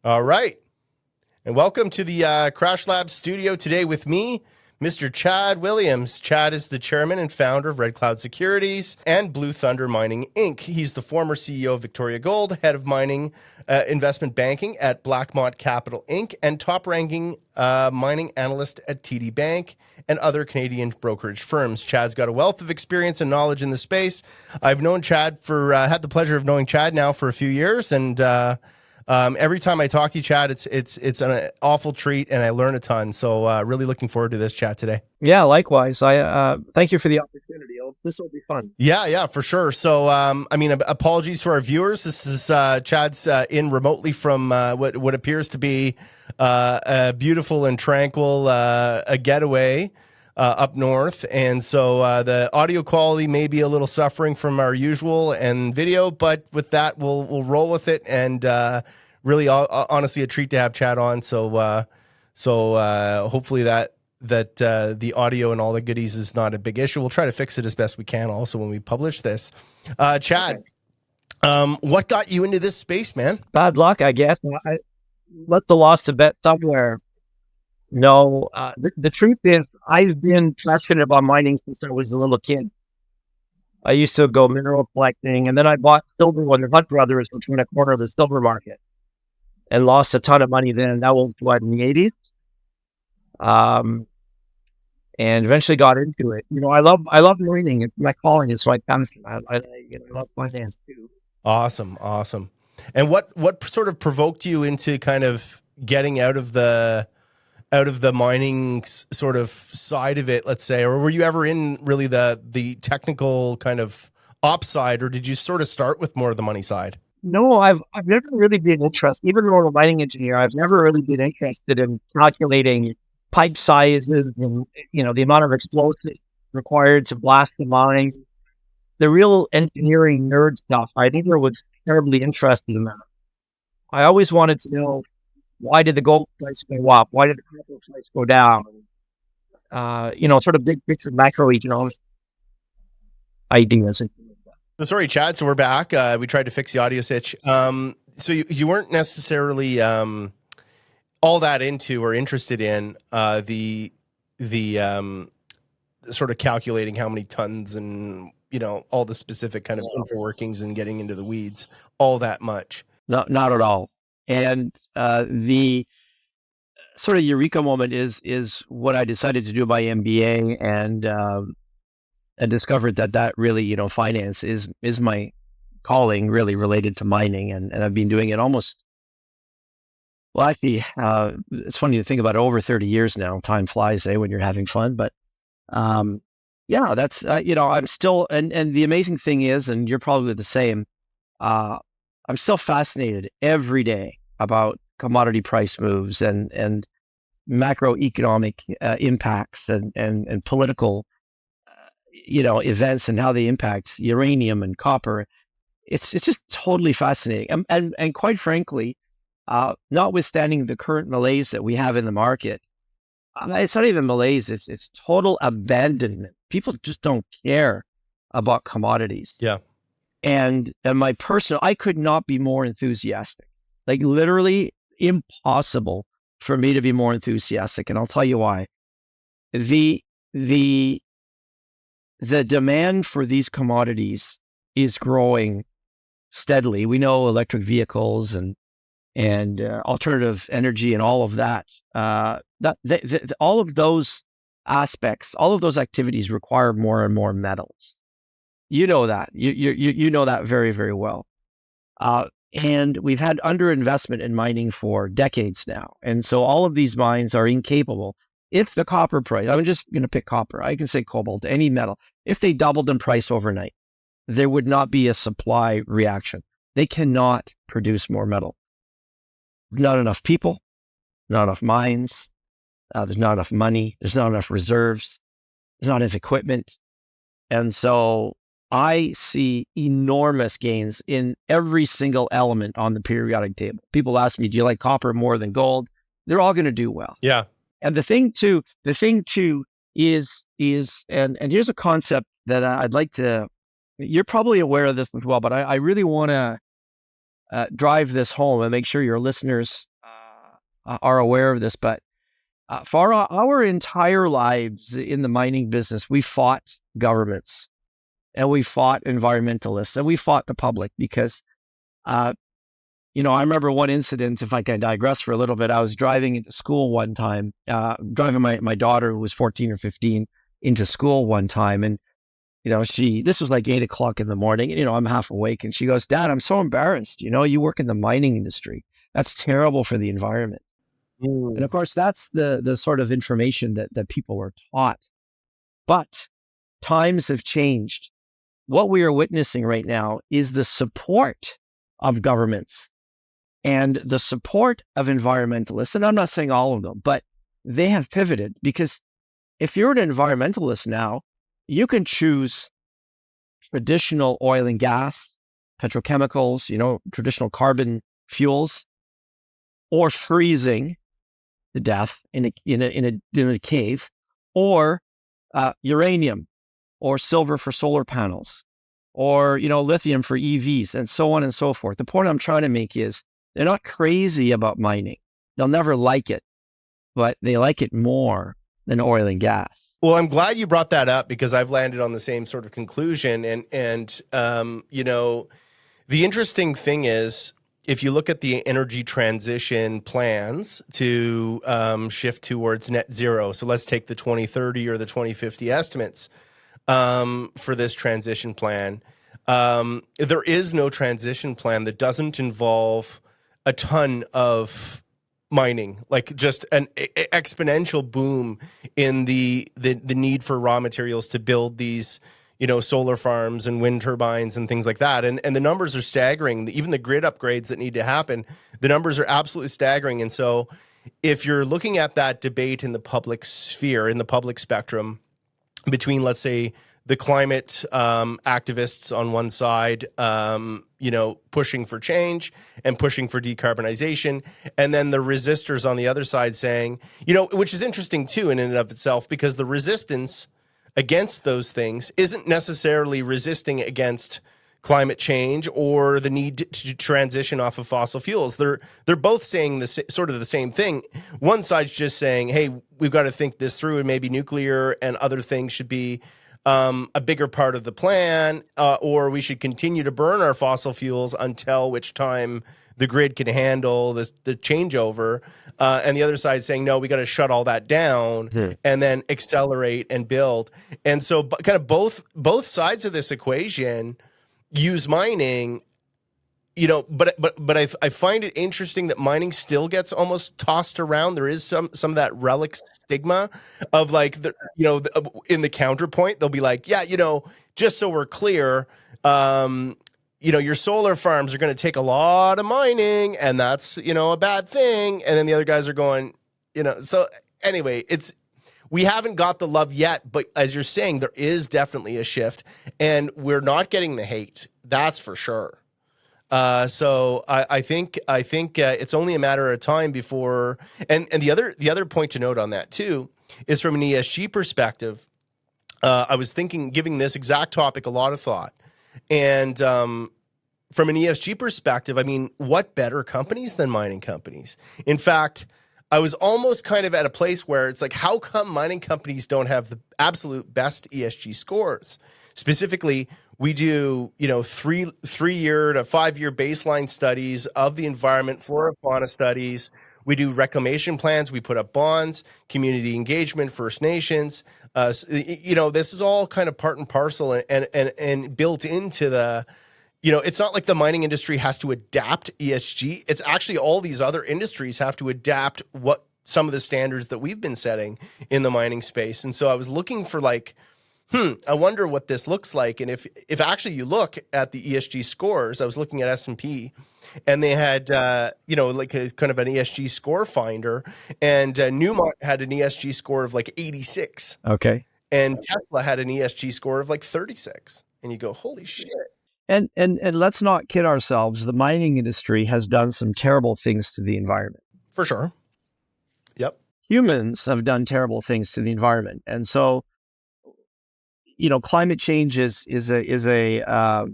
All right. And welcome to the Crash Lab studio today with me, Mr. Chad Williams. Chad is the chairman and founder of Red Cloud Securities and Blue Thunder Mining, Inc. He's the former CEO of Victoria Gold, head of mining investment banking at Blackmont Capital, Inc., and top-ranking mining analyst at TD Bank and other Canadian brokerage firms. Chad's got a wealth of experience and knowledge in the space. I've known Chad had the pleasure of knowing Chad now for a few years, and every time I talk to you, Chad, it's an awful treat, and I learn a ton. So really looking forward to this chat today. Yeah, likewise. I thank you for the opportunity. This will be fun. Yeah, for sure. So, apologies to our viewers. This is Chad's in remotely from what appears to be a beautiful and tranquil a getaway up north, and so the audio quality may be a little suffering from our usual and video, but with that, we'll roll with it. And really, honestly, a treat to have Chad on. So hopefully that the audio and all the goodies is not a big issue. We'll try to fix it as best we can. Also, when we publish this, Chad, what got you into this space, man? Bad luck, I guess. I let the loss to bet somewhere. No, the truth is, I've been passionate about mining since I was a little kid. I used to go mineral collecting, and then I bought silver when the Hunt brothers were trying to corner the silver market, and lost a ton of money then. That was in the 80s. And eventually got into it. You know, I love mining. It's my calling. It's my passion. I love finance too. Awesome. And what sort of provoked you into kind of getting out of the mining sort of side of it, let's say, or were you ever in really the technical kind of ops side, or did you sort of start with more of the money side? No, I've never really been interested, even though I'm a mining engineer, I've never really been interested in calculating pipe sizes and, the amount of explosives required to blast the mine. The real engineering nerd stuff, I never was terribly interested in that. I always wanted to know, why did the gold price go up? Why did the copper price go down? Sort of big picture macroeconomic ideas. So sorry, Chad. So we're back. We tried to fix the audio sitch. So you weren't necessarily all that into or interested in the sort of calculating how many tons and all the specific kind of info workings and getting into the weeds all that much. Not at all. And the sort of eureka moment is what I decided to do my MBA and discovered that really, finance is my calling, really related to mining. And I've been doing it actually, it's funny to think about it, over 30 years now. Time flies, when you're having fun. But that's, I'm still, and the amazing thing is, and you're probably the same, I'm still fascinated every day about commodity price moves and macroeconomic impacts and political, events and how they impact uranium and copper. It's just totally fascinating. And quite frankly, notwithstanding the current malaise that we have in the market, it's not even malaise. It's total abandonment. People just don't care about commodities. Yeah. And I could not be more enthusiastic. Like, literally impossible for me to be more enthusiastic. And I'll tell you why. The demand for these commodities is growing steadily. We know electric vehicles and alternative energy and all of that. All of those aspects, all of those activities require more and more metals. You know that. You know that very, very well. And we've had underinvestment in mining for decades now. And so all of these mines are incapable. If the copper price, I'm just going to pick copper, I can say cobalt, any metal, if they doubled in price overnight, there would not be a supply reaction. They cannot produce more metal. Not enough people, not enough mines, there's not enough money, there's not enough reserves, there's not enough equipment. And so I see enormous gains in every single element on the periodic table. People ask me, do you like copper more than gold? They're all going to do well. Yeah. And the thing too is, and here's a concept that I'd like to, you're probably aware of this as well, but I really want to drive this home and make sure your listeners are aware of this, but for our entire lives in the mining business, we fought governments and we fought environmentalists and we fought the public because, I remember one incident, if I can digress for a little bit. I was driving into school one time, driving my daughter, who was 14 or 15, into school one time. And, this was like 8 o'clock in the morning. And, I'm half awake. And she goes, "Dad, I'm so embarrassed. You work in the mining industry. That's terrible for the environment." And of course, that's the sort of information that people were taught. But times have changed. What we are witnessing right now is the support of governments and the support of environmentalists. And I'm not saying all of them, but they have pivoted, because if you're an environmentalist now, you can choose traditional oil and gas, petrochemicals, traditional carbon fuels, or freezing to death in a cave, or uranium, or silver for solar panels, or lithium for EVs, and so on and so forth. The point I'm trying to make is they're not crazy about mining. They'll never like it, but they like it more than oil and gas. Well, I'm glad you brought that up, because I've landed on the same sort of conclusion. And the interesting thing is, if you look at the energy transition plans to shift towards net zero, so let's take the 2030 or the 2050 estimates for this transition plan. There is no transition plan that doesn't involve a ton of mining, like just an exponential boom in the need for raw materials to build these, solar farms and wind turbines and things like that. And the numbers are staggering. Even the grid upgrades that need to happen, the numbers are absolutely staggering. And so if you're looking at that debate in the public sphere, in the public spectrum, between, let's say, the climate activists on one side, pushing for change and pushing for decarbonization, and then the resistors on the other side saying, which is interesting too in and of itself, because the resistance against those things isn't necessarily resisting against climate change or the need to transition off of fossil fuels. They're both saying sort of the same thing. One side's just saying, hey, we've got to think this through, and maybe nuclear and other things should be a bigger part of the plan, or we should continue to burn our fossil fuels until which time the grid can handle the changeover. And the other side saying, no, we got to shut all that down and then accelerate and build. And so kind of both sides of this equation use mining, but I find it interesting that mining still gets almost tossed around. There is some of that relic stigma of like, in the counterpoint, they'll be like, yeah, just so we're clear, your solar farms are going to take a lot of mining, and that's, a bad thing. And then the other guys are going, so anyway, we haven't got the love yet, but as you're saying, there is definitely a shift, and we're not getting the hate. That's for sure. So I think it's only a matter of time before, and the other point to note on that too is from an ESG perspective. I was giving this exact topic a lot of thought, and from an ESG perspective, I mean, what better companies than mining companies? In fact, I was almost kind of at a place where it's like, how come mining companies don't have the absolute best ESG scores? Specifically, we do, 3-year to 5-year baseline studies of the environment, flora, fauna studies. We do reclamation plans. We put up bonds, community engagement, First Nations. This is all kind of part and parcel and built into the, it's not like the mining industry has to adapt ESG. It's actually all these other industries have to adapt what some of the standards that we've been setting in the mining space. And so I was looking for like, I wonder what this looks like. And if actually you look at the ESG scores, I was looking at S&P, and they had, like a kind of an ESG score finder, and Newmont had an ESG score of like 86. Okay. And Tesla had an ESG score of like 36. And you go, holy shit. And let's not kid ourselves. The mining industry has done some terrible things to the environment. For sure. Yep. Humans have done terrible things to the environment. And so, climate change is a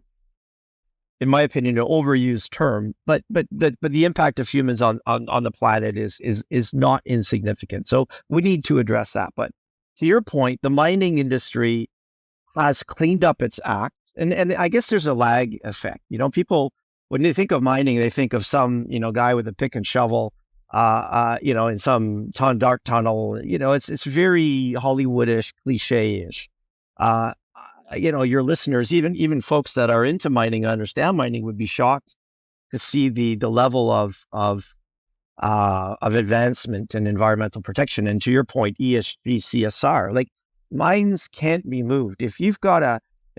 in my opinion, an overused term, but the impact of humans on the planet is not insignificant. So we need to address that. But to your point, the mining industry has cleaned up its act, and I guess there's a lag effect. People, when they think of mining, they think of some guy with a pick and shovel, in some dark tunnel. It's very Hollywoodish, cliche-ish. Your listeners, even folks that are into mining, understand mining, would be shocked to see the level of advancement in environmental protection. And to your point, ESG, CSR, like mines can't be moved. If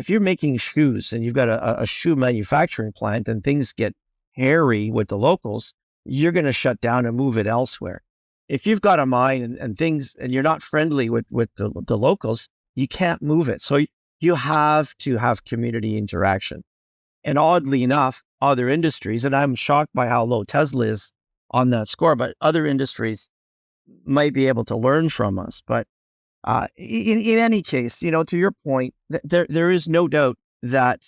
you're making shoes and you've got a shoe manufacturing plant and things get hairy with the locals, you're going to shut down and move it elsewhere. If you've got a mine and things and you're not friendly with the locals, you can't move it. So you have to have community interaction. And oddly enough, other industries, and I'm shocked by how low Tesla is on that score, but other industries might be able to learn from us. But in any case, to your point, there is no doubt that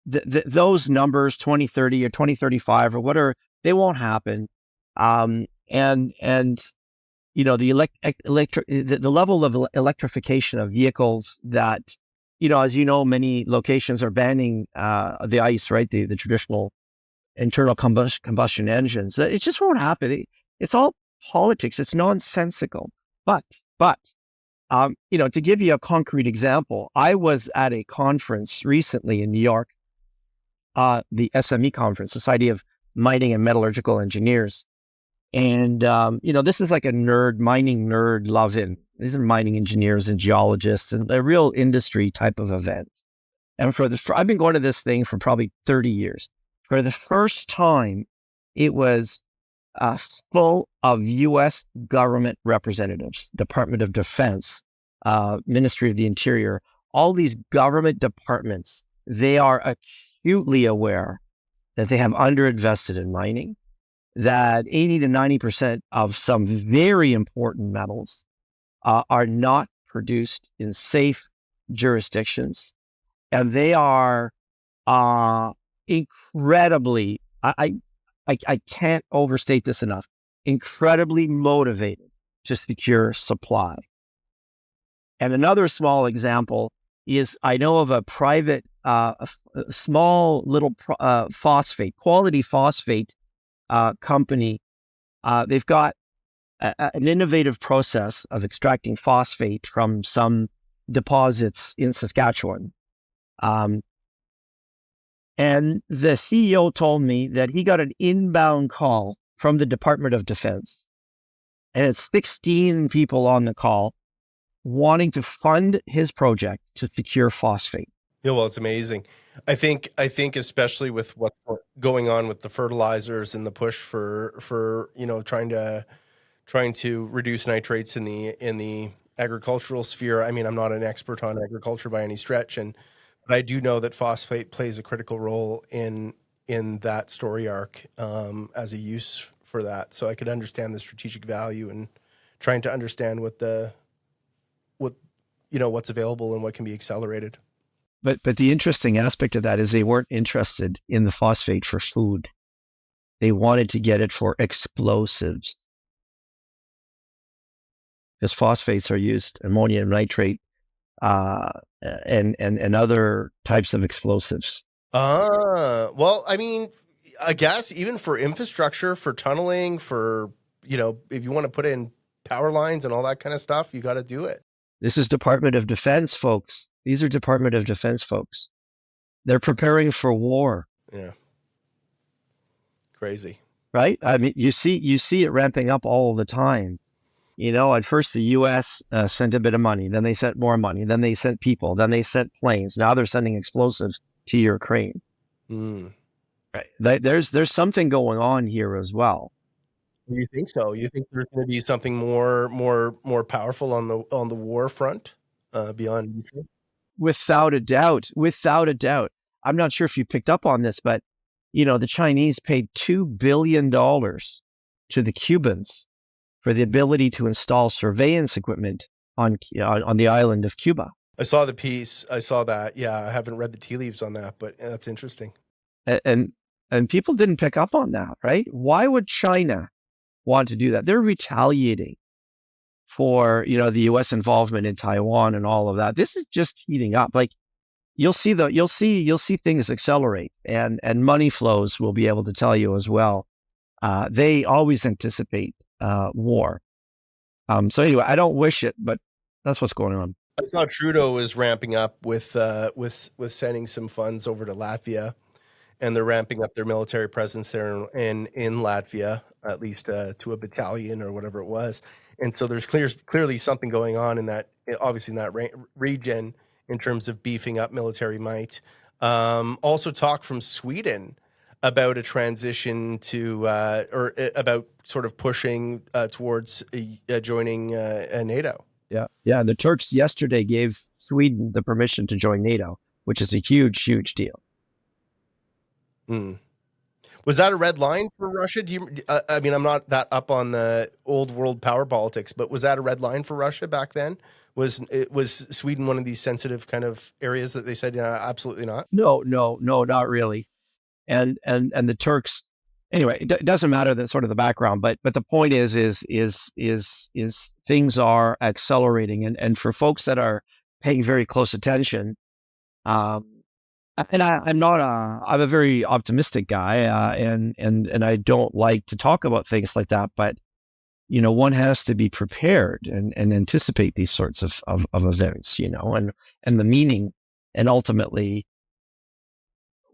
those numbers, 2030 or 2035 or whatever, they won't happen. The level of electrification of vehicles that, as many locations are banning the ICE, right? The traditional internal combustion engines. It just won't happen. It's all politics. It's nonsensical. But to give you a concrete example, I was at a conference recently in New York, the SME conference, Society of Mining and Metallurgical Engineers. And, this is like a mining nerd love-in. These are mining engineers and geologists and a real industry type of event. And I've been going to this thing for probably 30 years. For the first time, it was full of U.S. government representatives, Department of Defense, Ministry of the Interior, all these government departments. They are acutely aware that they have underinvested in mining, that 80 to 90% of some very important metals are not produced in safe jurisdictions. And they are incredibly, I can't overstate this enough, incredibly motivated to secure supply. And another small example is I know of a private, small little quality phosphate company. They've got an innovative process of extracting phosphate from some deposits in Saskatchewan. And the CEO told me that he got an inbound call from the Department of Defense, and it's 16 people on the call wanting to fund his project to secure phosphate. Yeah, well, it's amazing. I think especially with what's going on with the fertilizers and the push for trying to reduce nitrates in the agricultural sphere. I mean, I'm not an expert on agriculture by any stretch, but I do know that phosphate plays a critical role in that story arc as a use for that. So I could understand the strategic value and trying to understand what's available and what can be accelerated. But the interesting aspect of that is they weren't interested in the phosphate for food. They wanted to get it for explosives. Because phosphates are used, ammonium nitrate, and other types of explosives. Well, I mean, I guess even for infrastructure, for tunneling, for, if you want to put in power lines and all that kind of stuff, you got to do it. This is Department of Defense folks. These are Department of Defense folks. They're preparing for war. Yeah. Crazy. Right? I mean, you see it ramping up all the time. At first the U.S. Sent a bit of money, then they sent more money, then they sent people, then they sent planes. Now they're sending explosives to Ukraine. Right? There's something going on here as well. You think so? You think there's going to be something more powerful on the war front beyond Ukraine? Without a doubt. I'm not sure if you picked up on this, but the Chinese paid $2 billion to the Cubans for the ability to install surveillance equipment on the island of Cuba. I saw the piece. I saw that. Yeah, I haven't read the tea leaves on that, but that's interesting. And people didn't pick up on that, right? Why would China want to do that? They're retaliating for, the US involvement in Taiwan and all of that. This is just heating up. Like you'll see things accelerate, and money flows will be able to tell you as well. They always anticipate war. So anyway, I don't wish it, but that's what's going on. I saw Trudeau is ramping up with sending some funds over to Latvia, and they're ramping up their military presence there in Latvia, at least to a battalion or whatever it was. And so there's clearly something going on in that, obviously in that region, in terms of beefing up military might. Also talk from Sweden about a transition to or about sort of pushing towards joining NATO. Yeah. The Turks yesterday gave Sweden the permission to join NATO, which is a huge, huge deal. Was that a red line for Russia? I mean, I'm not that up on the old world power politics, but was that a red line for Russia back then? Was Sweden one of these sensitive kind of areas that they said, absolutely not? No, not really. And the Turks, anyway, it doesn't matter the sort of the background, but the point is things are accelerating, and for folks that are paying very close attention, and I'm a very optimistic guy, and I don't like to talk about things like that, but one has to be prepared and anticipate these sorts of events, and the meaning, and ultimately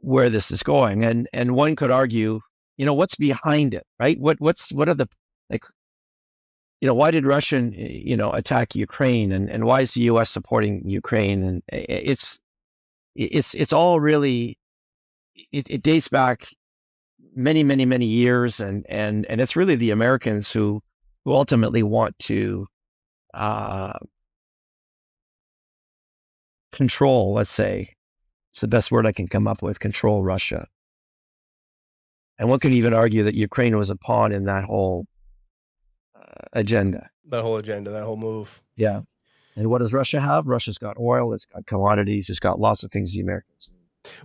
where this is going. And one could argue, what's behind it, right? What are the, why did Russia, attack Ukraine, and why is the US supporting Ukraine? And it's all really, it dates back many, many, many years. And it's really the Americans who ultimately want to control, let's say, it's the best word I can come up with, control Russia. And one could even argue that Ukraine was a pawn in that whole agenda. That whole move. Yeah. And what does Russia have? Russia's got oil, it's got commodities, it's got lots of things the Americans.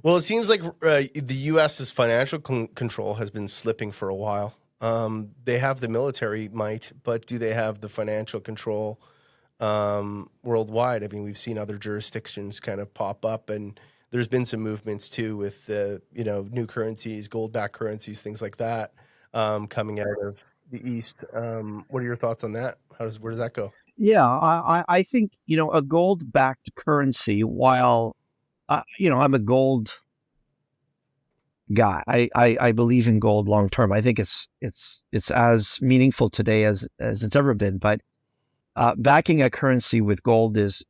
Well, it seems like the U.S.'s financial control has been slipping for a while. They have the military might, but do they have the financial control worldwide? I mean, we've seen other jurisdictions kind of pop up, and there's been some movements too with new currencies, gold-backed currencies, things like that, coming out of the East. What are your thoughts on that? Where does that go? Yeah, I think a gold-backed currency. While I'm a gold guy, I believe in gold long term. I think it's as meaningful today as it's ever been. But backing a currency with gold is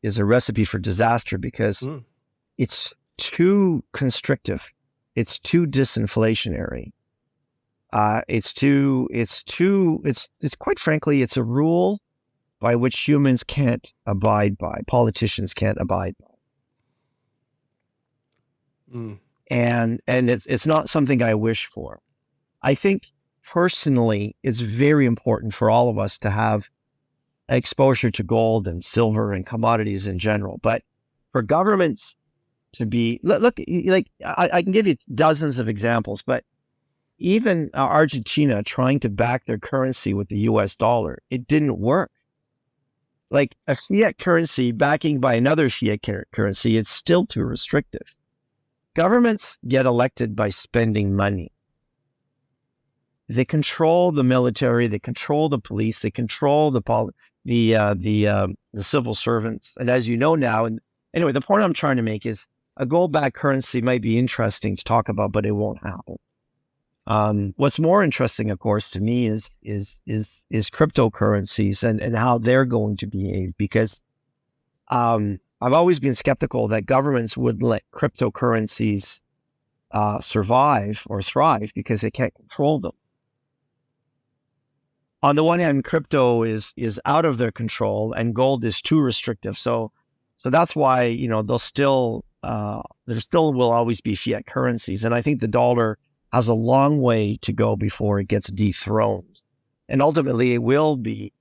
a recipe for disaster, because it's too constrictive. It's too disinflationary. It's quite frankly, it's a rule by which humans can't abide by, politicians can't abide by. And it's not something I wish for. I think personally, it's very important for all of us to have exposure to gold and silver and commodities in general. But for governments to be, look, like I can give you dozens of examples, but even Argentina trying to back their currency with the US dollar, it didn't work. Like a fiat currency backing by another fiat currency, it's still too restrictive. Governments get elected by spending money. They control the military, they control the police, they control the civil servants. And as you know now, and anyway, the point I'm trying to make is a gold-backed currency might be interesting to talk about, but it won't happen. What's more interesting, of course, to me is cryptocurrencies and how they're going to behave, because I've always been skeptical that governments would let cryptocurrencies survive or thrive because they can't control them. On the one hand, crypto is out of their control, and gold is too restrictive. So that's why there still will always be fiat currencies, and I think the dollar has a long way to go before it gets dethroned. And ultimately, it will be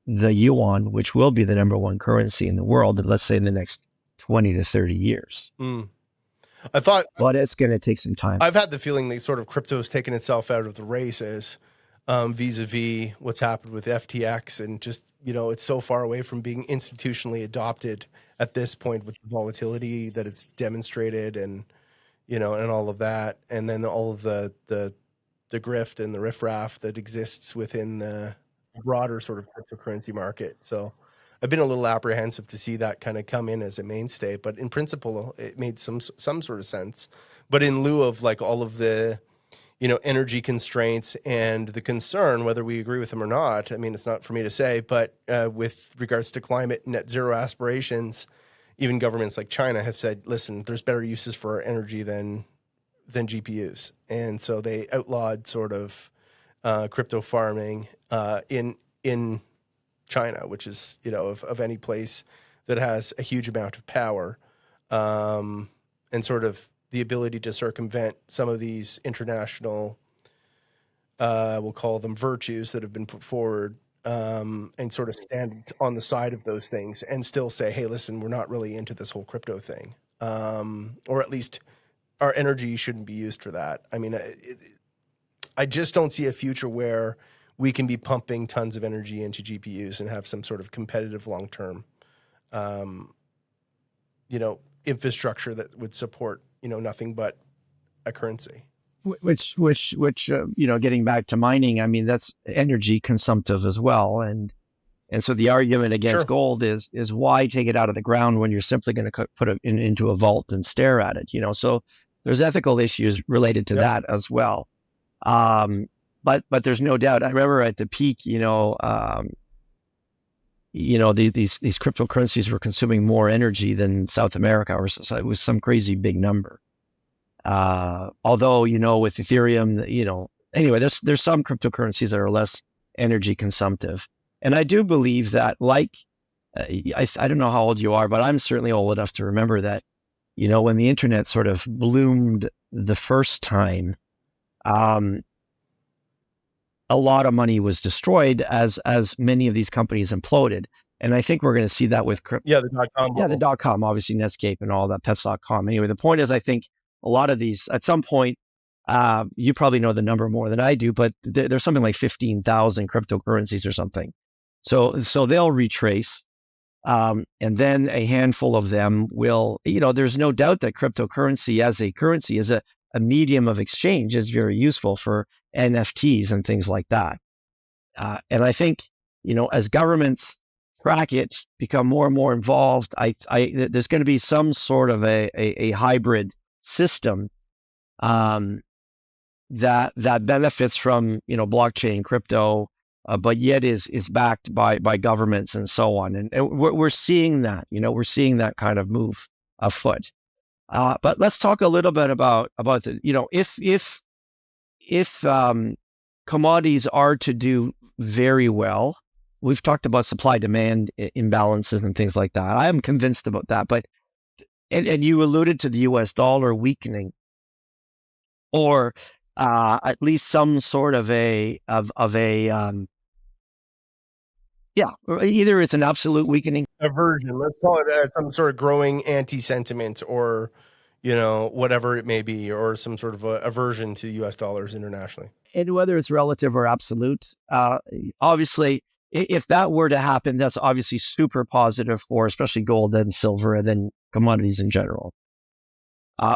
the yuan, which will be the number one currency in the world, let's say in the next 20 to 30 years. I thought, but it's going to take some time. I've had the feeling that sort of crypto's taken itself out of the races, vis-a-vis what's happened with FTX, and just, it's so far away from being institutionally adopted at this point with the volatility that it's demonstrated, and and all of that, and then all of the grift and the riffraff that exists within the broader sort of cryptocurrency market. So I've been a little apprehensive to see that kind of come in as a mainstay, but in principle, it made some sort of sense. But in lieu of like all of the, energy constraints and the concern, whether we agree with them or not, I mean, it's not for me to say, but with regards to climate net zero aspirations, even governments like China have said, listen, there's better uses for our energy than GPUs. And so they outlawed sort of crypto farming in China, which is, of any place that has a huge amount of power, and sort of the ability to circumvent some of these international, we'll call them virtues that have been put forward, and sort of stand on the side of those things and still say, hey, listen, we're not really into this whole crypto thing. Or at least our energy shouldn't be used for that. I mean, I just don't see a future where we can be pumping tons of energy into GPUs and have some sort of competitive long-term, infrastructure that would support, nothing but a currency. Which, getting back to mining, I mean, that's energy consumptive as well. And so the argument against gold is why take it out of the ground when you're simply going to put it into a vault and stare at it, So there's ethical issues related to that as well. But there's no doubt. I remember at the peak, these cryptocurrencies were consuming more energy than South America, or it was some crazy big number. Although, with Ethereum, anyway, there's some cryptocurrencies that are less energy consumptive. And I do believe that, like, I don't know how old you are, but I'm certainly old enough to remember that, when the internet sort of bloomed the first time, a lot of money was destroyed as many of these companies imploded. And I think we're going to see that with crypto. Yeah, the .com. Yeah, the .com, obviously Netscape and all that, Pets.com. Anyway, the point is, I think a lot of these, at some point, you probably know the number more than I do, but there's something like 15,000 cryptocurrencies or something. So they'll retrace. And then a handful of them will, there's no doubt that cryptocurrency as a currency is a medium of exchange, is very useful for NFTs and things like that. And I think, as governments track it, become more and more involved, there's going to be some sort of a hybrid system that benefits from, blockchain, crypto, but yet is backed by governments and so on. And we're seeing that, we're seeing that kind of move afoot. But let's talk a little bit about the, if commodities are to do very well, we've talked about supply demand imbalances and things like that. I am convinced about that, but, and you alluded to the US dollar weakening, or at least some sort of or either it's an absolute weakening. Aversion, let's call it some sort of growing anti-sentiment, or, whatever it may be, or some sort of aversion to US dollars internationally. And whether it's relative or absolute, obviously, if that were to happen, that's obviously super positive for especially gold and silver and then commodities in general.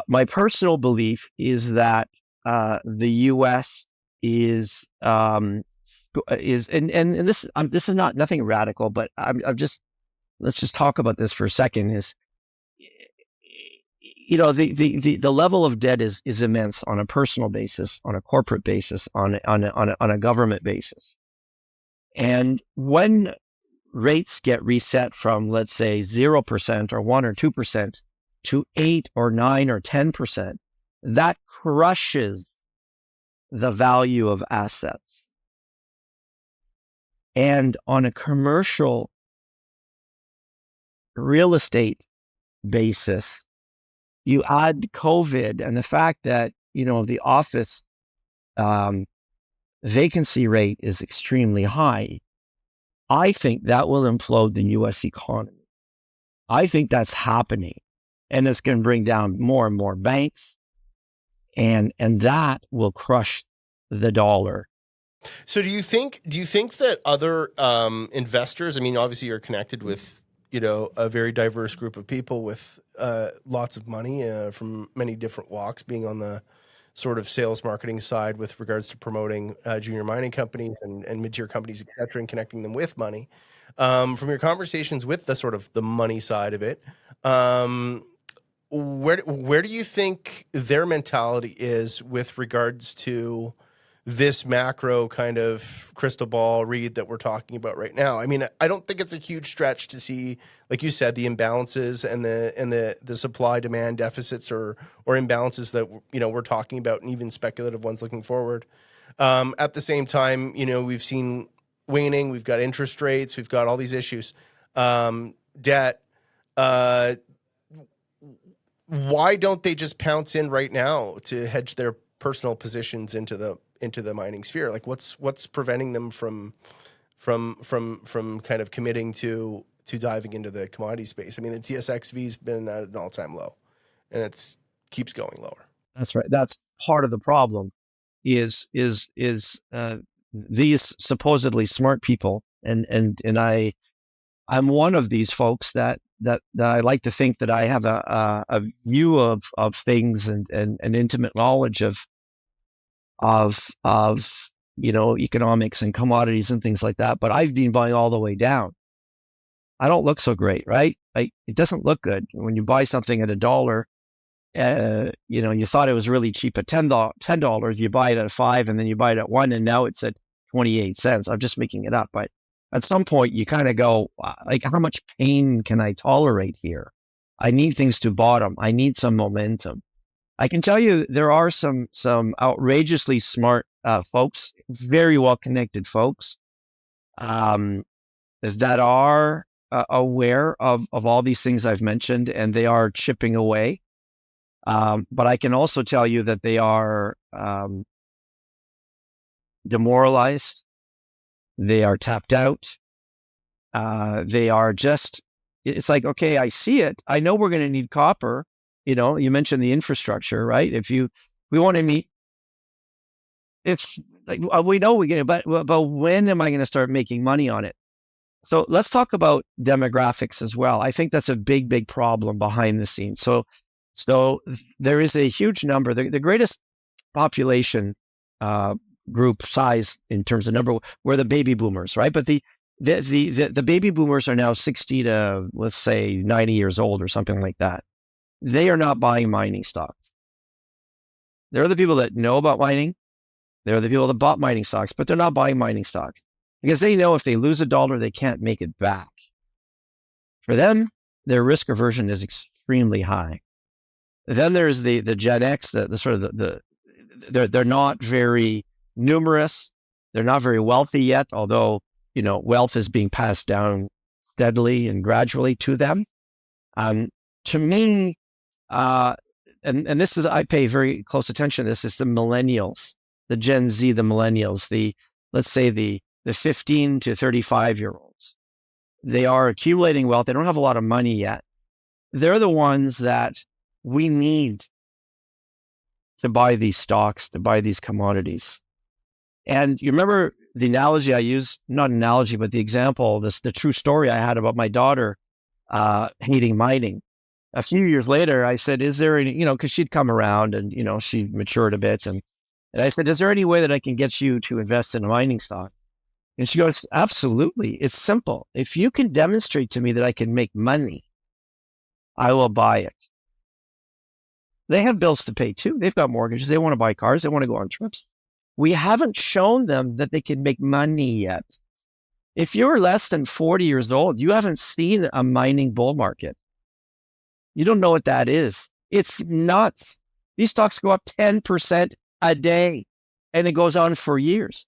My personal belief is that the U.S. is and this is not nothing radical, but let's just talk about this for a second. Is the level of debt is immense on a personal basis, on a corporate basis, on a government basis. And when rates get reset from, let's say, 0% or 1 or 2% to 8 or 9 or 10%, that crushes the value of assets. And on a commercial real estate basis, you add COVID and the fact that, the office vacancy rate is extremely high. I think that will implode the U.S. economy. I think that's happening. and it's going to bring down more and more banks, and that will crush the dollar. So do you think that other investors, I mean, obviously you're connected with, a very diverse group of people with lots of money from many different walks, being on the sort of sales marketing side with regards to promoting junior mining companies and mid-tier companies, et cetera, and connecting them with money. From your conversations with the sort of the money side of it, where do you think their mentality is with regards to this macro kind of crystal ball read that we're talking about right now? I mean, I don't think it's a huge stretch to see, like you said, the imbalances and the supply demand deficits or imbalances that we're talking about, and even speculative ones looking forward. At the same time, we've seen waning, we've got interest rates, we've got all these issues, debt. Why don't they just pounce in right now to hedge their personal positions into the mining sphere? Like what's preventing them from kind of committing to diving into the commodity space? I mean, the TSXV's been at an all-time low, and it keeps going lower. That's right. That's part of the problem. Is these supposedly smart people, and I'm one of these folks that I like to think that I have a view of things and intimate knowledge of economics and commodities and things like that. But I've been buying all the way down. I don't look so great, right? It doesn't look good when you buy something at $1. You thought it was really cheap at $10. You buy it at $5, and then you buy it at $1, and now it's at 28 cents. I'm just making it up, but at some point you kind of go, like, how much pain can I tolerate here? I need things to bottom. I need some momentum. I can tell you there are some outrageously smart folks, very well connected folks, that are aware of all these things I've mentioned, and they are chipping away. But I can also tell you that they are demoralized. They are tapped out. They are just, it's like, okay, I see it. I know we're going to need copper. You mentioned the infrastructure, right? We want to meet, it's like, we know we get it, but when am I going to start making money on it? So let's talk about demographics as well. I think that's a big, big problem behind the scenes. So there is a huge number, the greatest population group size in terms of number were the baby boomers, right? But the baby boomers are now 60 to, let's say, 90 years old or something like that. They are not buying mining stocks. They're the people that know about mining. They're the people that bought mining stocks, but they're not buying mining stocks because they know if they lose $1, they can't make it back. For them, their risk aversion is extremely high. Then there's the Gen X, the sort of they're not very numerous. They're not very wealthy yet, although, wealth is being passed down steadily and gradually to them. To me, and this is, I pay very close attention to this, is the millennials, the Gen Z, the millennials, let's say the 15 to 35-year-olds. They are accumulating wealth. They don't have a lot of money yet. They're the ones that we need to buy these stocks, to buy these commodities. And you remember the analogy I used, not analogy, but the example, the true story I had about my daughter hating mining. A few years later, I said, is there any, because she'd come around and, she matured a bit. And I said, is there any way that I can get you to invest in a mining stock? And she goes, absolutely. It's simple. If you can demonstrate to me that I can make money, I will buy it. They have bills to pay too. They've got mortgages. They want to buy cars. They want to go on trips. We haven't shown them that they can make money yet. If you're less than 40 years old, you haven't seen a mining bull market. You don't know what that is. It's nuts. These stocks go up 10% a day, and it goes on for years.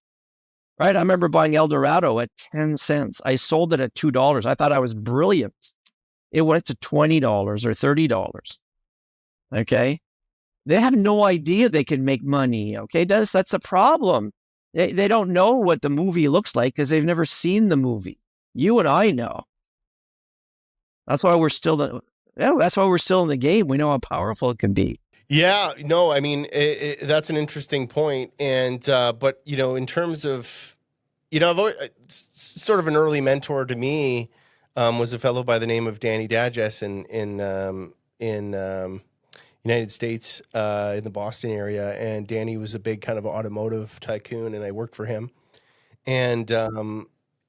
Right? I remember buying El Dorado at 10 cents. I sold it at $2. I thought I was brilliant. It went to $20 or $30. Okay. They have no idea they can make money. Okay. That's a problem. They don't know what the movie looks like because they've never seen the movie. You and I know. That's why we're still yeah, that's why we're still in the game. We know how powerful it can be. Yeah, no, I mean, that's an interesting point. And, but, in terms of, I've always, sort of an early mentor to me was a fellow by the name of Danny Dages in United States, in the Boston area. And Danny was a big kind of automotive tycoon, and I worked for him. And,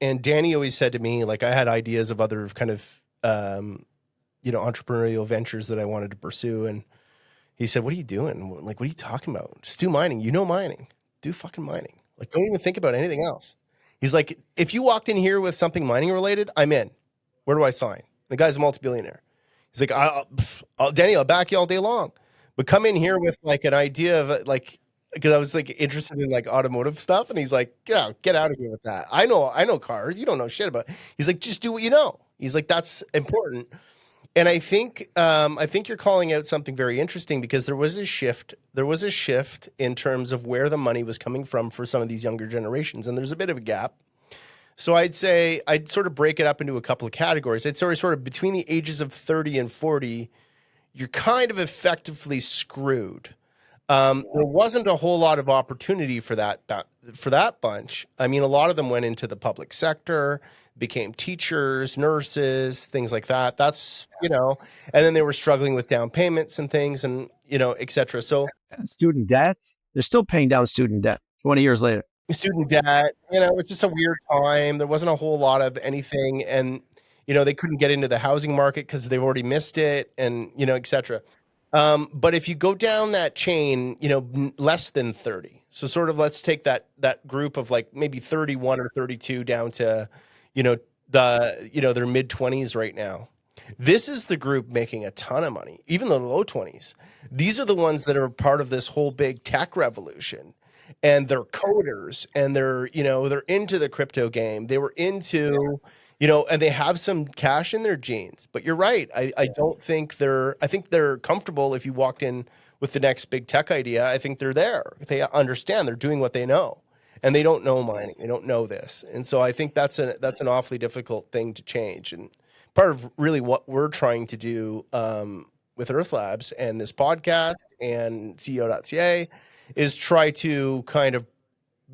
and Danny always said to me, like, I had ideas of other kind of, entrepreneurial ventures that I wanted to pursue. And he said, "What are you doing? Like, what are you talking about? Just do mining. You know mining. Do fucking mining. Like, don't even think about anything else." He's like, "If you walked in here with something mining related, I'm in. Where do I sign?" The guy's a multi-billionaire. He's like, Danny, I'll back you all day long. But come in here with like an idea of like, because I was like interested in like automotive stuff. And he's like, "Yeah, get out of here with that. I know cars. You don't know shit about it." He's like, "Just do what you know." He's like, "That's important." And I think you're calling out something very interesting, because there was a shift. There was a shift in terms of where the money was coming from for some of these younger generations, and there's a bit of a gap. So I'd say I'd sort of break it up into a couple of categories. I'd sort of between the ages of 30 and 40, you're kind of effectively screwed. There wasn't a whole lot of opportunity for that bunch. I mean, a lot of them went into the public sector, became teachers, nurses, things like that. And then they were struggling with down payments and things, and et cetera. So Student debt, they're still paying down student debt 20 years later. student debt, it's just a weird time. There wasn't a whole lot of anything, and they couldn't get into the housing market because they've already missed it, and et cetera. But if you go down that chain, less than 30. So sort of let's take that group of like maybe 31 or 32 down to, their mid 20s right now. This is the group making a ton of money, even the low 20s. These are the ones that are part of this whole big tech revolution. And they're coders, and they're into the crypto game. They were into, and they have some cash in their jeans. But you're right. I don't think I think they're comfortable. If you walked in with the next big tech idea, I think they're there. They understand, they're doing what they know, and they don't know mining. They don't know this. And so I think that's an awfully difficult thing to change. And part of really what we're trying to do with Earth Labs and this podcast and CEO.CA is try to kind of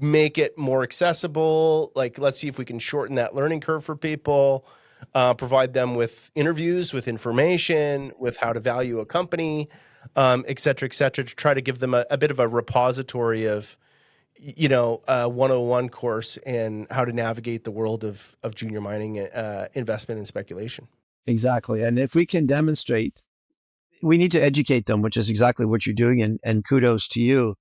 make it more accessible. Like, let's see if we can shorten that learning curve for people, provide them with interviews, with information, with how to value a company, et cetera, to try to give them a bit of a repository of, a 101 course in how to navigate the world of junior mining, investment and speculation. Exactly. And if we can demonstrate, we need to educate them, which is exactly what you're doing. And kudos to you.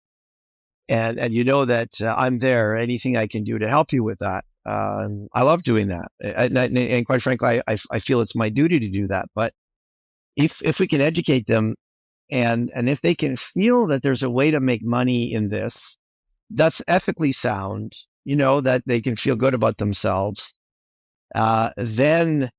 And that I'm there. Anything I can do to help you with that. I love doing that. And quite frankly, I feel it's my duty to do that. But if we can educate them, and if they can feel that there's a way to make money in this, that's ethically sound, that they can feel good about themselves, then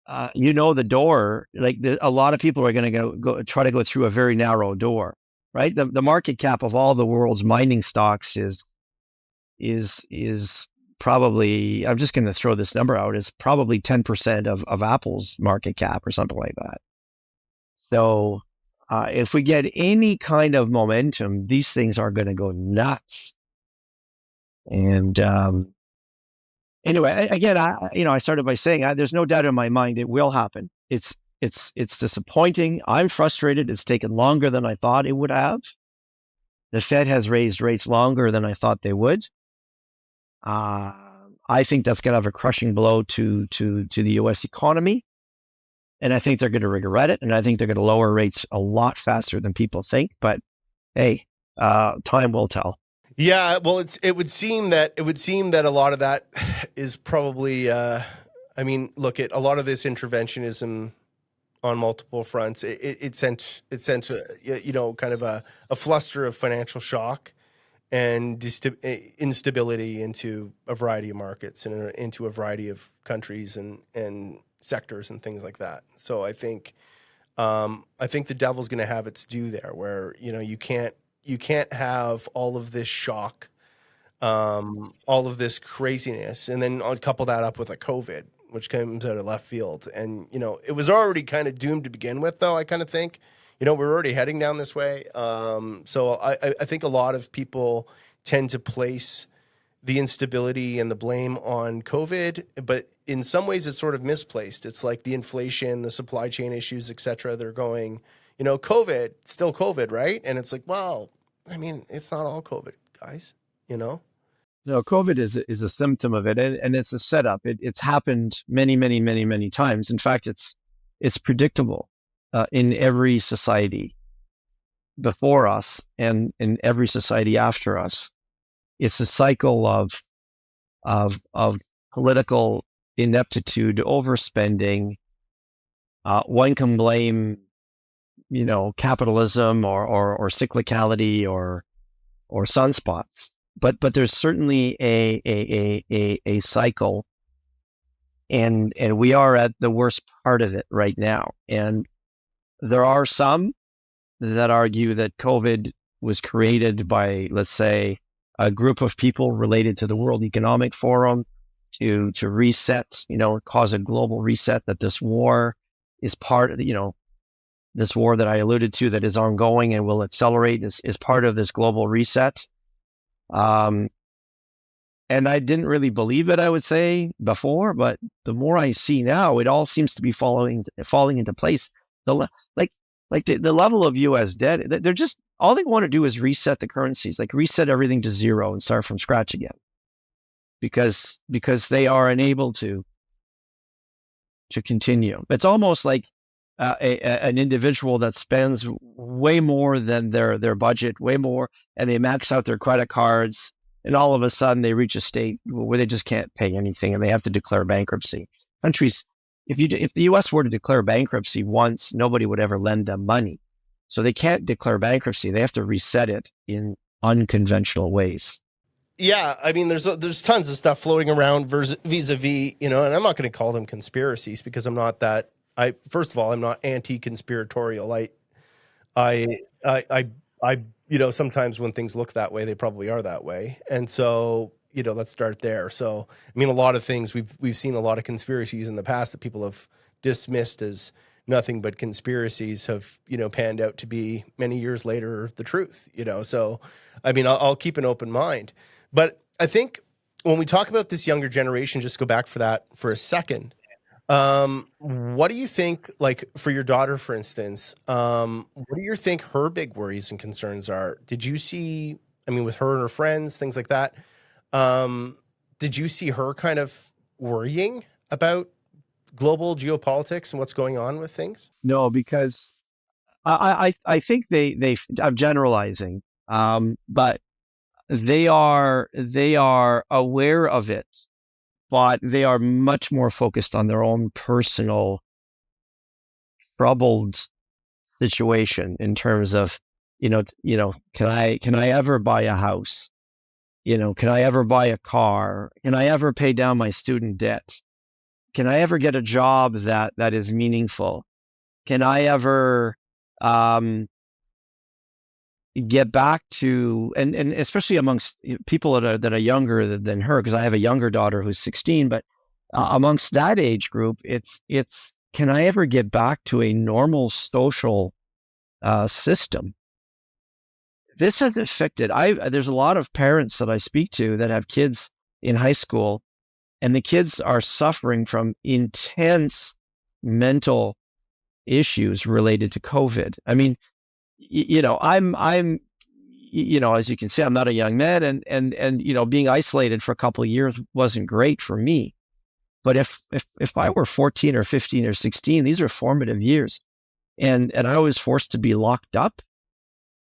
the door, like a lot of people are going to go try to go through a very narrow door, right? The market cap of all the world's mining stocks is probably, I'm just going to throw this number out, is probably 10% of Apple's market cap or something like that. So if we get any kind of momentum, these things are going to go nuts. And anyway, again, I started by saying there's no doubt in my mind it will happen. It's disappointing. I'm frustrated. It's taken longer than I thought it would have. The Fed has raised rates longer than I thought they would. I think that's going to have a crushing blow to the U.S. economy. And I think they're going to regret it. And I think they're going to lower rates a lot faster than people think. But hey, time will tell. Yeah, well, it would seem that a lot of that is probably. Look at a lot of this interventionism on multiple fronts. It sent kind of a fluster of financial shock and instability into a variety of markets and into a variety of countries and sectors and things like that. So I think the devil's going to have its due there, where you can't have all of this shock, all of this craziness, and then I'll couple that up with a COVID. which comes out of left field. And, it was already kind of doomed to begin with, though, I kind of think. We're already heading down this way. So I think a lot of people tend to place the instability and the blame on COVID, but in some ways it's sort of misplaced. It's like the inflation, the supply chain issues, et cetera. They're going, COVID, still COVID, right? And it's like, well, I mean, it's not all COVID, guys, No, COVID is a symptom of it, and it's a setup. It's happened many, many, many, many times. In fact, it's predictable in every society before us and in every society after us. It's a cycle of political ineptitude, overspending. One can blame, capitalism or cyclicality or sunspots. But there's certainly a cycle, and we are at the worst part of it right now. And there are some that argue that COVID was created by, let's say, a group of people related to the World Economic Forum to reset, cause a global reset, that this war is part of this war that I alluded to that is ongoing and will accelerate is part of this global reset. And I didn't really believe it, I would say, before, but the more I see now, it all seems to be falling into place. The level of U.S. debt, they're just, all they want to do is reset the currencies, like reset everything to zero and start from scratch again, because they are unable to continue. It's almost like an individual that spends way more than their budget, way more, and they max out their credit cards, and all of a sudden they reach a state where they just can't pay anything and they have to declare bankruptcy. Countries, if the U.S. were to declare bankruptcy once, nobody would ever lend them money. So they can't declare bankruptcy. They have to reset it in unconventional ways. Yeah, I mean, there's tons of stuff floating around vis-a-vis, and I'm not going to call them conspiracies because I'm not that. First of all, I'm not anti-conspiratorial. I sometimes when things look that way, they probably are that way. And so, let's start there. So, I mean, a lot of things we've seen a lot of conspiracies in the past that people have dismissed as nothing but conspiracies have, panned out to be many years later the truth, So, I mean, I'll keep an open mind. But I think when we talk about this younger generation, just go back for that for a second. What do you think, like for your daughter, for instance, what do you think her big worries and concerns are? Did you see, I mean, with her and her friends, things like that, did you see her kind of worrying about global geopolitics and what's going on with things? No, because I think I'm generalizing, but they are aware of it, but they are much more focused on their own personal troubled situation in terms of, can I ever buy a house? Can I ever buy a car? Can I ever pay down my student debt? Can I ever get a job that is meaningful? Can I ever get back to, and especially amongst people that are younger than her, because I have a younger daughter who's 16, but amongst that age group, it's can I ever get back to a normal social system? This has affected, there's a lot of parents that I speak to that have kids in high school, and the kids are suffering from intense mental issues related to COVID. I mean, I'm, as you can see, I'm not a young man, and being isolated for a couple of years wasn't great for me. But if I were 14 or 15 or 16, these are formative years, and I was forced to be locked up.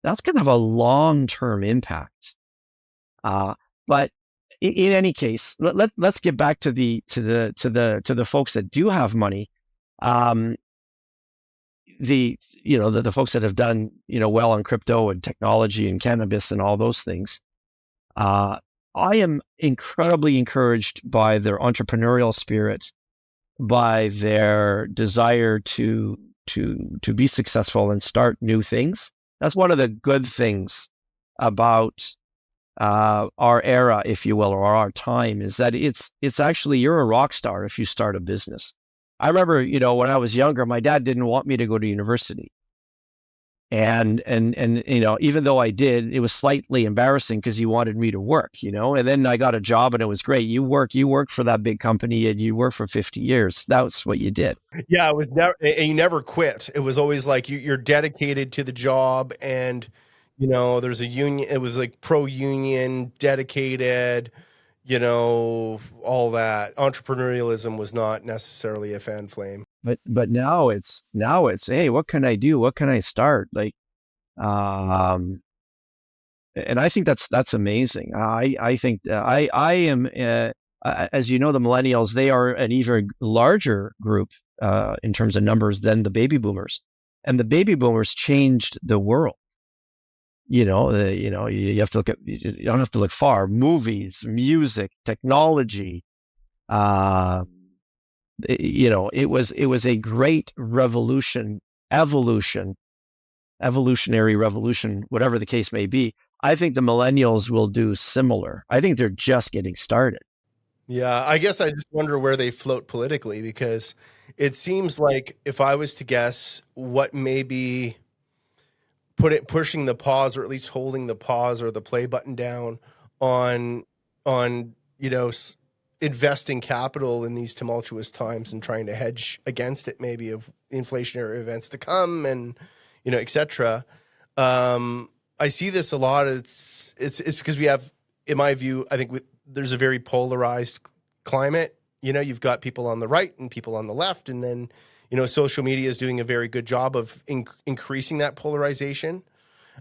That's going to have a long-term impact. But in any case, let's get back to the folks that do have money. The folks that have done, well on crypto and technology and cannabis and all those things. I am incredibly encouraged by their entrepreneurial spirit, by their desire to be successful and start new things. That's one of the good things about our era, if you will, or our time, is that it's actually, you're a rock star if you start a business. I remember, when I was younger, my dad didn't want me to go to university. And even though I did, it was slightly embarrassing because he wanted me to work, and then I got a job and it was great. You work for that big company and you work for 50 years. That's what you did. Yeah, it was never, and you never quit. It was always like you're dedicated to the job, and there's a union. It was like pro-union, dedicated, all that. Entrepreneurialism was not necessarily a fan flame. But now it's, hey, what can I do? What can I start? Like, and I think that's amazing. I think I am, as you know, the millennials, they are an even larger group in terms of numbers than the baby boomers, and the baby boomers changed the world. You have to look at, you don't have to look far. Movies, music, technology. It was a great evolutionary revolution, whatever the case may be. I think the millennials will do similar. I think they're just getting started. Yeah, I guess I just wonder where they float politically, because it seems like, if I was to guess, what may be pushing the pause, or at least holding the pause or the play button down on on investing capital in these tumultuous times and trying to hedge against it, maybe, of inflationary events to come, and etc. I see this a lot. It's because we have, in my view, I think there's a very polarized climate. You've got people on the right and people on the left, and then social media is doing a very good job of increasing that polarization.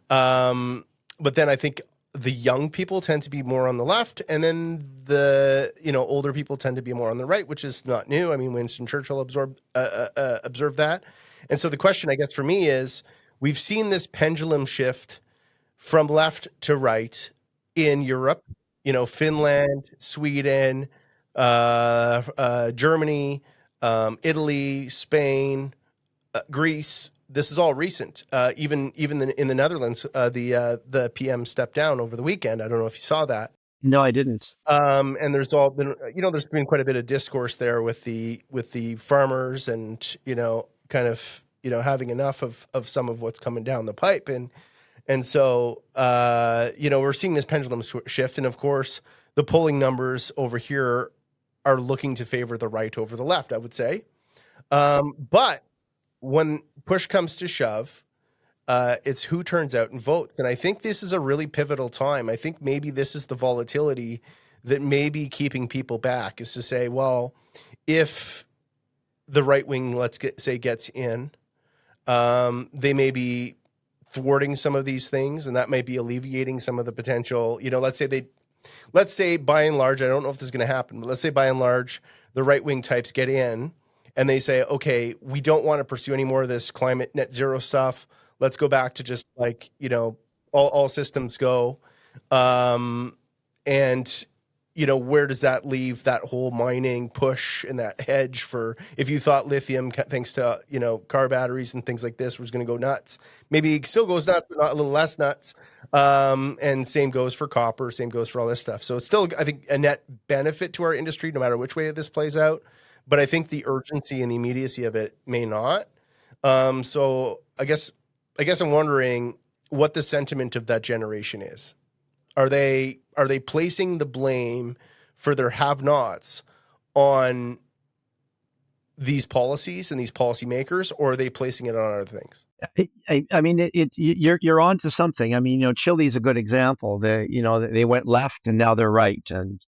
But then I think the young people tend to be more on the left, and then the older people tend to be more on the right, which is not new. I mean, Winston Churchill observed that. And so the question, I guess, for me is, we've seen this pendulum shift from left to right in Europe. Finland, Sweden, Germany, Italy, Spain, Greece. This is all recent. Even in the Netherlands, the PM stepped down over the weekend. I don't know if you saw that. No, I didn't. And there's all been, there's been quite a bit of discourse there with the farmers, and kind of having enough of some of what's coming down the pipe, and so we're seeing this pendulum shift, and of course the polling numbers over here are looking to favor the right over the left, I would say. But when push comes to shove, it's who turns out and votes. And I think this is a really pivotal time. I think maybe this is the volatility that may be keeping people back, is to say, well, if the right wing, gets in, they may be thwarting some of these things, and that might be alleviating some of the potential. Let's say by and large, I don't know if this is going to happen, but let's say by and large, the right wing types get in, and they say, okay, we don't want to pursue any more of this climate net zero stuff. Let's go back to just all systems go. And where does that leave that whole mining push and that hedge for, if you thought lithium, thanks to, car batteries and things like this, was going to go nuts. Maybe it still goes nuts, but not a little less nuts. And same goes for copper, same goes for all this stuff. So it's still, I think, a net benefit to our industry, no matter which way this plays out. But I think the urgency and the immediacy of it may not. So I guess I'm wondering what the sentiment of that generation is. Are they placing the blame for their have-nots on these policies and these policymakers, or are they placing it on other things? I mean, you're on to something. I mean, Chile's a good example. They went left and now they're right, and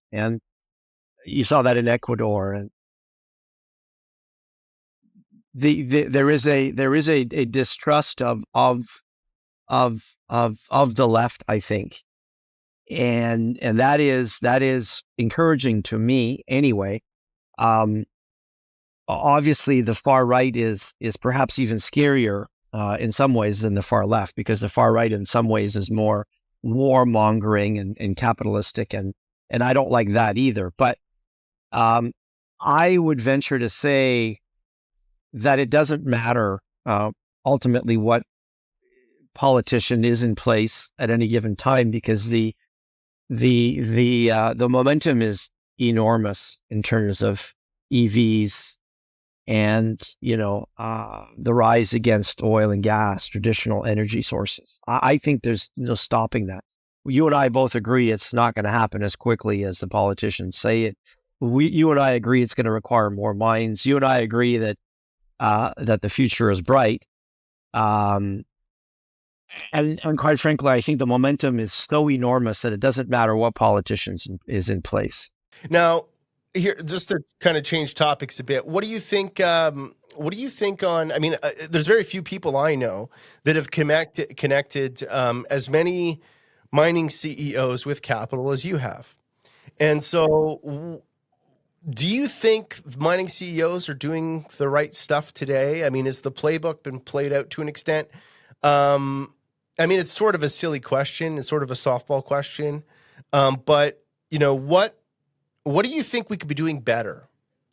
you saw that in Ecuador. And there is a distrust of the left, I think. And that is encouraging to me anyway. Obviously the far right is perhaps even scarier in some ways than the far left, because the far right in some ways is more warmongering and capitalistic, and I don't like that either. But I would venture to say that it doesn't matter ultimately what politician is in place at any given time, because the The momentum is enormous in terms of EVs and the rise against oil and gas, traditional energy sources. I think there's no stopping that. You and I both agree it's not going to happen as quickly as the politicians say it. You and I agree it's going to require more mines. You and I agree that the future is bright. And quite frankly, I think the momentum is so enormous that it doesn't matter what politicians is in place. Now, here, just to kind of change topics a bit, what do you think? What do you think on? I mean, there's very few people I know that have connected as many mining CEOs with capital as you have, and so. Do you think mining CEOs are doing the right stuff today? I mean, has the playbook been played out to an extent? I mean, it's sort of a silly question. It's sort of a softball question. But what do you think we could be doing better?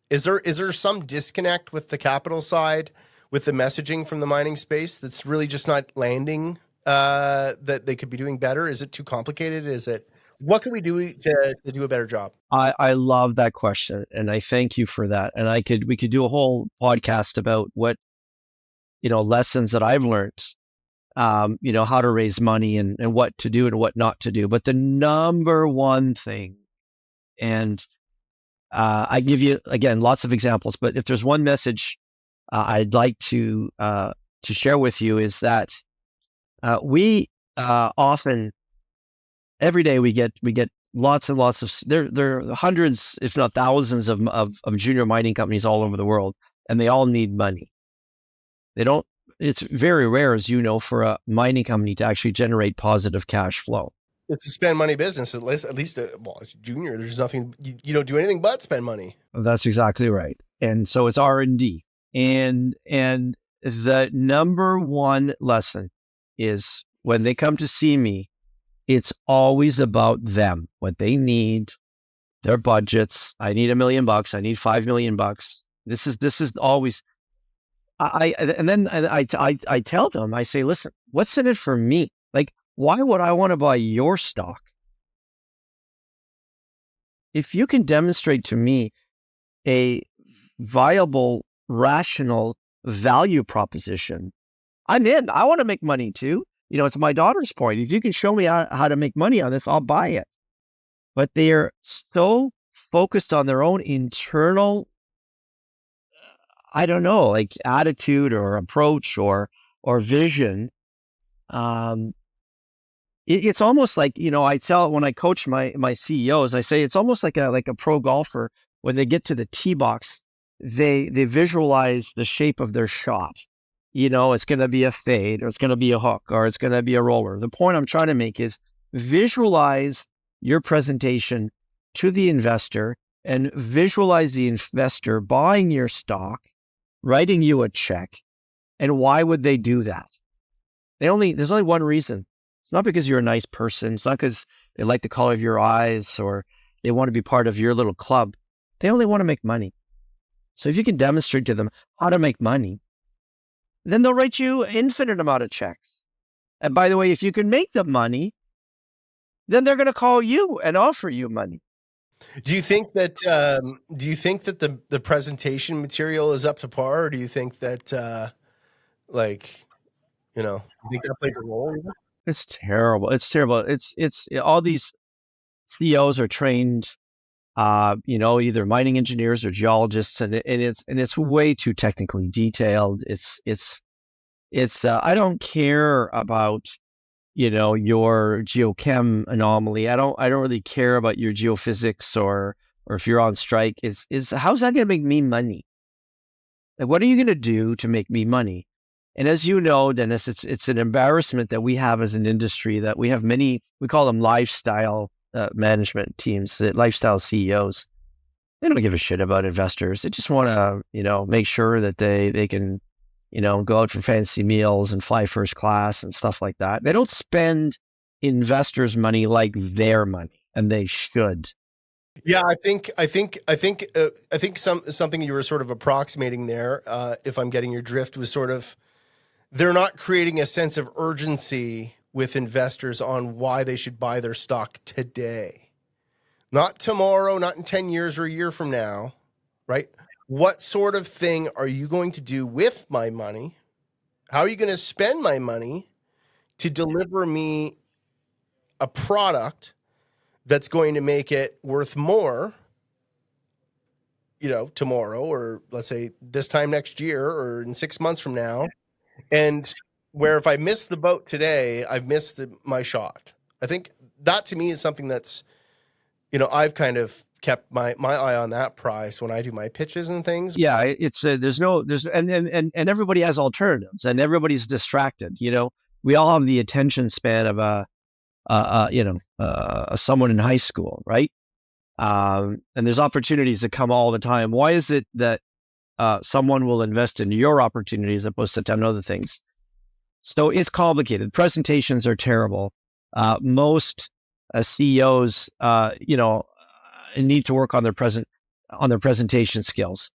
Is there some disconnect with the capital side, with the messaging from the mining space that's really just not landing, that they could be doing better? Is it too complicated? What can we do to do a better job? I love that question, and I thank you for that. And we could do a whole podcast about what lessons that I've learned, how to raise money and what to do and what not to do. But the number one thing, and I give you again lots of examples, but if there's one message I'd like to share with you is that we often every day we get lots and lots of there are hundreds, if not thousands, of junior mining companies all over the world, and they all need money. They don't. It's very rare, as you know, for a mining company to actually generate positive cash flow. It's a spend money business, at least, it's junior. There's nothing, you don't do anything but spend money. That's exactly right. And so it's R&D. And the number one lesson is when they come to see me, it's always about them, what they need, their budgets. I need $1 million. I need $5 million. This is always, I tell them, I say, listen, what's in it for me? Like, why would I want to buy your stock? If you can demonstrate to me a viable, rational value proposition, I'm in. I want to make money too. To my daughter's point, if you can show me how to make money on this, I'll buy it. But they're so focused on their own internal, I don't know, like attitude or approach or vision. It's almost like, I tell when I coach my CEOs, I say it's almost like a pro golfer. When they get to the tee box, they visualize the shape of their shot. It's going to be a fade, or it's going to be a hook, or it's going to be a roller. The point I'm trying to make is visualize your presentation to the investor and visualize the investor buying your stock, writing you a check. And why would they do that? There's only one reason. It's not because you're a nice person. It's not because they like the color of your eyes or they want to be part of your little club. They only want to make money. So if you can demonstrate to them how to make money, then they'll write you an infinite amount of checks. And by the way, if you can make them money, then they're going to call you and offer you money. Do you think that the presentation material is up to par, or do you think that you think that plays a role? It's terrible. It's terrible. It's all these CEOs are trained, either mining engineers or geologists, and it's way too technically detailed. It's I don't care about your geochem anomaly. I don't really care about your geophysics or if you're on strike. Is how's that going to make me money? Like, what are you going to do to make me money? And as you know, Dennis, it's an embarrassment that we have as an industry, that we have many, we call them lifestyle management teams, lifestyle CEOs. They don't give a shit about investors. They just want to, make sure that they can, go out for fancy meals and fly first class and stuff like that. They don't spend investors' money like their money, and they should. Yeah, I think something you were sort of approximating there, if I'm getting your drift, was sort of they're not creating a sense of urgency with investors on why they should buy their stock today? Not tomorrow, not in 10 years or a year from now, right? What sort of thing are you going to do with my money? How are you going to spend my money to deliver me a product that's going to make it worth more, tomorrow, or let's say this time next year or in 6 months from now? And where if I miss the boat today, I've missed my shot. I think that to me is something that's, I've kind of kept my eye on that price when I do my pitches and things. Yeah, it's and everybody has alternatives, and everybody's distracted. We all have the attention span of someone in high school, right? And there's opportunities that come all the time. Why is it that someone will invest in your opportunity as opposed to 10 other things? So it's complicated. Presentations are terrible. Most CEOs, need to work on their presentation skills.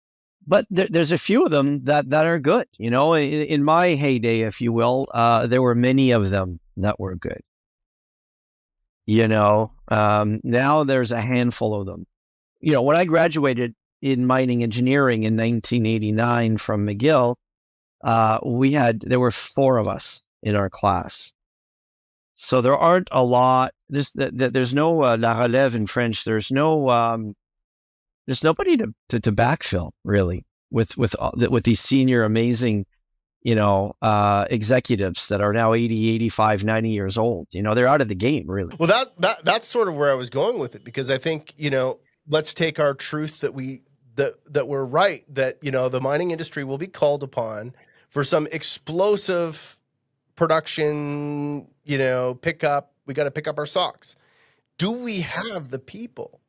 But there's a few of them that are good. In my heyday, if you will, there were many of them that were good. Now there's a handful of them. When I graduated in mining engineering in 1989 from McGill, there were 4 of us in our class. So there aren't a lot. There's no la relève in French. There's nobody to backfill really with these senior amazing, executives that are now 80, 85, 90 years old. They're out of the game really. Well, that's sort of where I was going with it, because I think, let's take our truth that we're right, that, the mining industry will be called upon for some explosive production, pickup. We got to pick up our socks. Do we have the people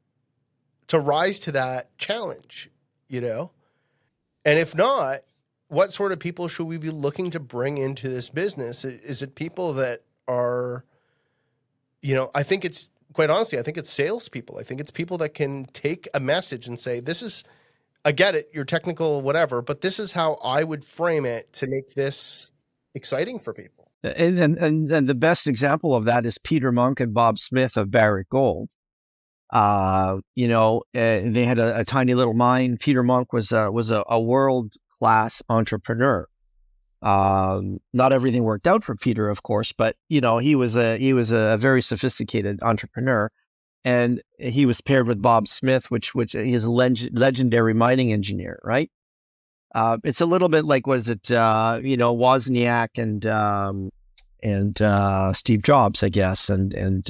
to rise to that challenge, And if not, what sort of people should we be looking to bring into this business? Is it people that are, I think it's, quite honestly, I think it's salespeople. I think it's people that can take a message and say, this is, I get it, you're technical, whatever, but this is how I would frame it to make this exciting for people. And the best example of that is Peter Monk and Bob Smith of Barrick Gold. They had a tiny little mine. Peter Monk was a world-class entrepreneur. Not everything worked out for Peter, of course, but he was a very sophisticated entrepreneur, and he was paired with Bob Smith, which is a legendary mining engineer, right? It's a little bit like, Wozniak and Steve Jobs, I guess, and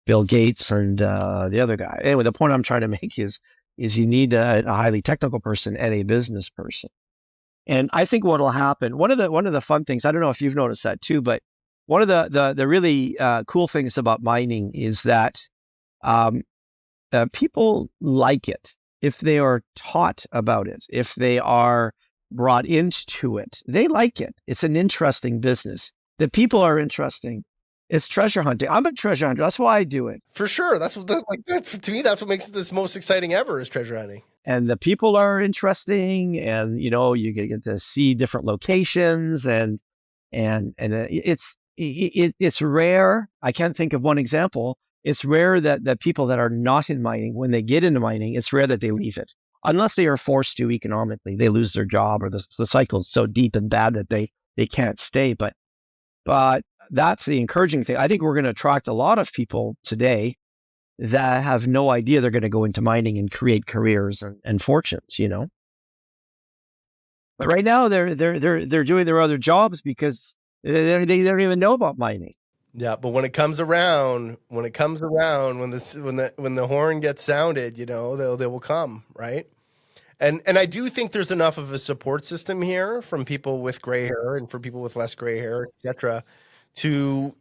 Bill Gates and the other guy. Anyway, the point I'm trying to make is you need a highly technical person and a business person. And I think what will happen, one of the fun things, I don't know if you've noticed that too, but one of the really cool things about mining is that people like it if they are taught about it, if they are brought into it. They like it. It's an interesting business. The people are interesting. It's treasure hunting. I'm a treasure hunter. That's why I do it. For sure. That's to me, that's what makes it this most exciting ever, is treasure hunting. And the people are interesting, and you get to see different locations, and it's rare. I can't think of one example. It's rare that people that are not in mining, when they get into mining, it's rare that they leave it, unless they are forced to economically. They lose their job, or the cycle is so deep and bad that they can't stay. But that's the encouraging thing. I think we're going to attract a lot of people today that have no idea they're going to go into mining and create careers and fortunes, But right now they're doing their other jobs because they don't even know about mining. Yeah, but when it comes around, when the horn gets sounded, they will come, right? And I do think there's enough of a support system here from people with gray hair and for people with less gray hair, et cetera, to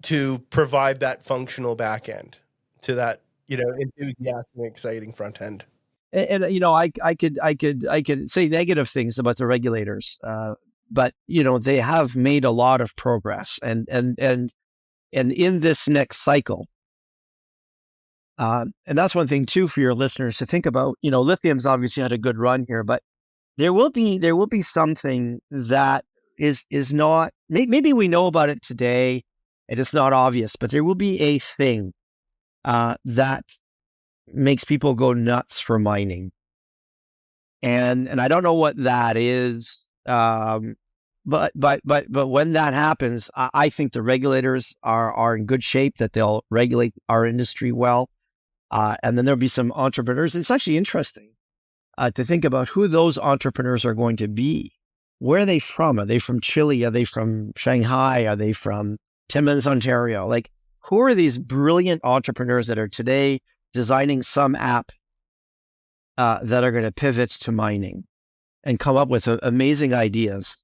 provide that functional back end to that, enthusiastic, exciting front end. And I could say negative things about the regulators, but they have made a lot of progress, and in this next cycle, and that's one thing too for your listeners to think about. Lithium's obviously had a good run here, but there will be something that is not. Maybe we know about it today, and it's not obvious, but there will be a thing that makes people go nuts for mining. And I don't know what that is. But when that happens, I think the regulators are in good shape, that they'll regulate our industry well. And then there'll be some entrepreneurs. It's actually interesting to think about who those entrepreneurs are going to be. Where are they from? Are they from Chile? Are they from Shanghai? Are they from Timmins, Ontario? Like, who are these brilliant entrepreneurs that are today designing some app that are going to pivot to mining and come up with amazing ideas?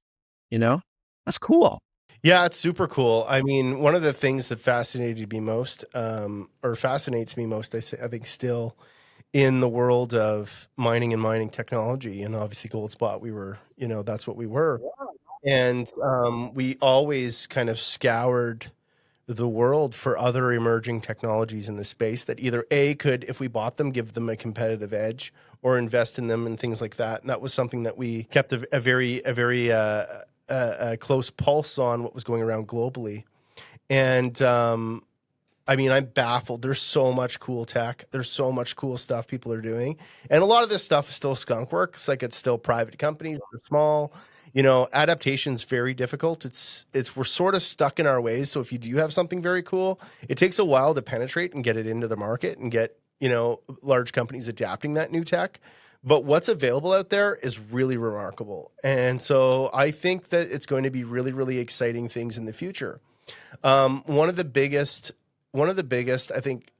That's cool. Yeah, it's super cool. I mean, one of the things that fascinated me most, or fascinates me most, I think still in the world of mining and mining technology, and obviously Goldspot, that's what we were. And we always kind of scoured the world for other emerging technologies in the space that either could, if we bought them, give them a competitive edge, or invest in them and things like that. And that was something that we kept a very close pulse on what was going around globally. And I mean, I'm baffled. There's so much cool tech. There's so much cool stuff people are doing. And a lot of this stuff is still skunk works. Like, it's still private companies, they're small. Adaptation's very difficult. We're sort of stuck in our ways. So if you do have something very cool, it takes a while to penetrate and get it into the market and get, large companies adapting that new tech. But what's available out there is really remarkable. And so I think that it's going to be really, really exciting things in the future. One of the biggest, I think,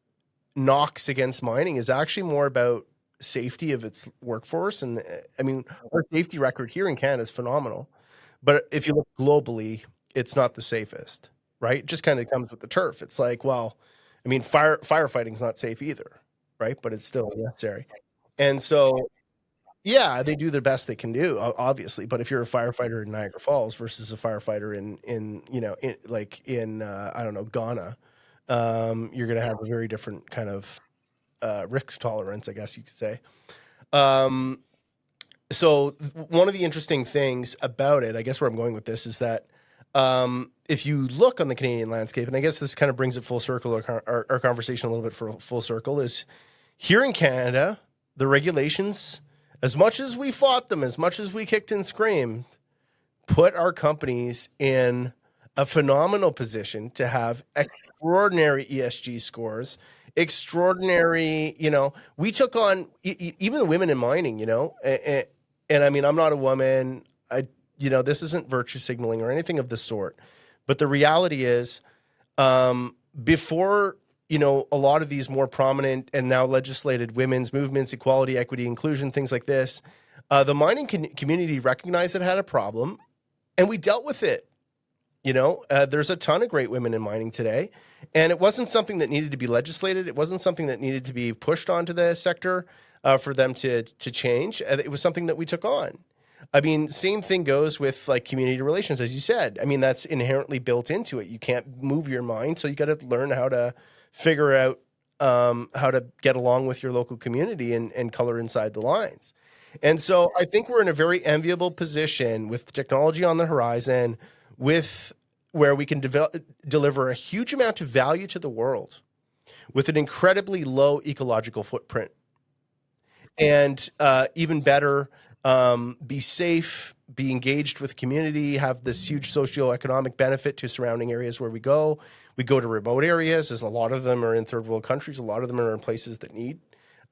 knocks against mining is actually more about safety of its workforce. And I mean, our safety record here in Canada is phenomenal. But if you look globally, it's not the safest, right? It just kind of comes with the turf. It's like, well, I mean, firefighting's not safe either, right? But it's still necessary. And so, yeah, they do the best they can do, obviously. But if you're a firefighter in Niagara Falls versus a firefighter in I don't know, Ghana, you're going to have a very different kind of risk tolerance, I guess you could say. So one of the interesting things about it, I guess where I'm going with this, is that if you look on the Canadian landscape, and I guess this kind of brings it full circle, our conversation a little bit for full circle, is here in Canada, the regulations, as much as we fought them, as much as we kicked and screamed, put our companies in a phenomenal position to have extraordinary ESG scores, extraordinary, we took on even the women in mining, and I mean, I'm not a woman. This isn't virtue signaling or anything of the sort. But the reality is, before, a lot of these more prominent and now legislated women's movements, equality, equity, inclusion, things like this, the mining community recognized it had a problem, and we dealt with it. There's a ton of great women in mining today, and it wasn't something that needed to be legislated. It wasn't something that needed to be pushed onto the sector for them to change. It was something that we took on. I mean, same thing goes with like community relations, as you said. I mean, that's inherently built into it. You can't move your mind, so you got to learn how to figure out how to get along with your local community and color inside the lines. And so I think we're in a very enviable position with technology on the horizon, with where we can deliver a huge amount of value to the world with an incredibly low ecological footprint. And even better, be safe, be engaged with community, have this huge socioeconomic benefit to surrounding areas where we go. We go to remote areas, as a lot of them are in third world countries. A lot of them are in places that need